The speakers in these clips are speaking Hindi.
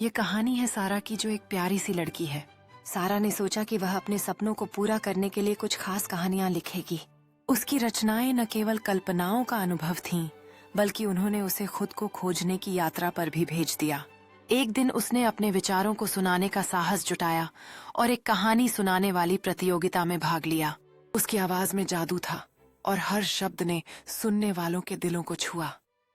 ये कहानी है सारा की, जो एक प्यारी सी लड़की है। सारा ने सोचा कि वह अपने सपनों को पूरा करने के लिए कुछ खास कहानियां लिखेगी। उसकी रचनाएं न केवल कल्पनाओं का अनुभव थीं, बल्कि उन्होंने उसे खुद को खोजने की यात्रा पर भी भेज दिया। एक दिन उसने अपने विचारों को सुनाने का साहस जुटाया और एक कहानी सुनाने वाली प्रतियोगिता में भाग लिया। उसकी आवाज में जादू था और हर शब्द ने सुनने वालों के दिलों को छुआ।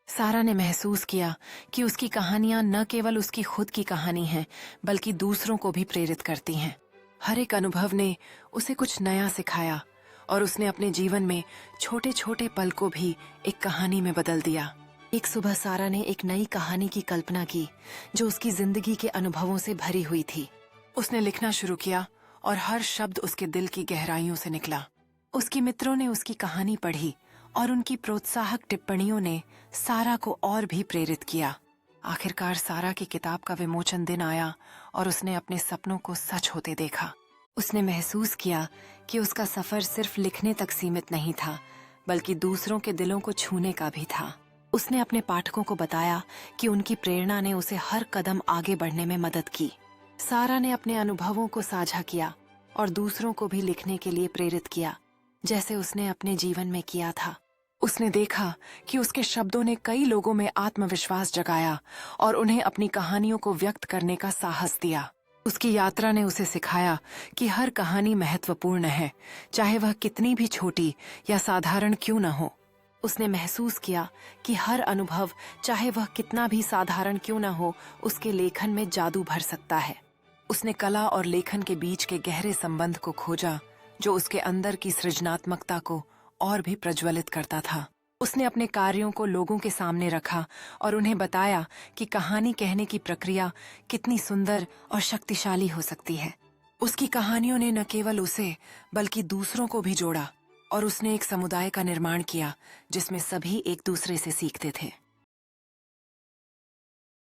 सारा ने महसूस किया कि उसकी कहानियां न केवल उसकी खुद की कहानी हैं, बल्कि दूसरों को भी प्रेरित करती हैं। हर एक अनुभव ने उसे कुछ नया सिखाया और उसने अपने जीवन में छोटे छोटे पल को भी एक कहानी में बदल दिया। एक सुबह सारा ने एक नई कहानी की कल्पना की, जो उसकी जिंदगी के अनुभवों से भरी हुई थी। उसने लिखना शुरू किया और हर शब्द उसके दिल की गहराइयों से निकला। उसके मित्रों ने उसकी कहानी पढ़ी और उनकी प्रोत्साहक टिप्पणियों ने सारा को और भी प्रेरित किया। आखिरकार सारा की किताब का विमोचन दिन आया और उसने अपने सपनों को सच होते देखा। उसने महसूस किया कि उसका सफर सिर्फ लिखने तक सीमित नहीं था, बल्कि दूसरों के दिलों को छूने का भी था। उसने अपने पाठकों को बताया कि उनकी प्रेरणा ने उसे हर कदम आगे बढ़ने में मदद की। सारा ने अपने अनुभवों को साझा किया और दूसरों को भी लिखने के लिए प्रेरित किया, जैसे उसने अपने जीवन में किया था। उसने देखा कि उसके शब्दों ने कई लोगों में आत्मविश्वास जगाया और उन्हें अपनी कहानियों को व्यक्त करने का साहस दिया। उसकी यात्रा ने उसे सिखाया कि हर कहानी महत्वपूर्ण है, चाहे वह कितनी भी छोटी या साधारण क्यों न हो। उसने महसूस किया कि हर अनुभव, चाहे वह कितना भी साधारण क्यों न हो, उसके लेखन में जादू भर सकता है। उसने कला और लेखन के बीच के गहरे संबंध को खोजा, जो उसके अंदर की सृजनात्मकता को और भी प्रज्वलित करता था। उसने अपने कार्यों को लोगों के सामने रखा और उन्हें बताया कि कहानी कहने की प्रक्रिया कितनी सुंदर और शक्तिशाली हो सकती है। उसकी कहानियों ने न केवल उसे बल्कि दूसरों को भी जोड़ा और उसने एक समुदाय का निर्माण किया, जिसमें सभी एक दूसरे से सीखते थे।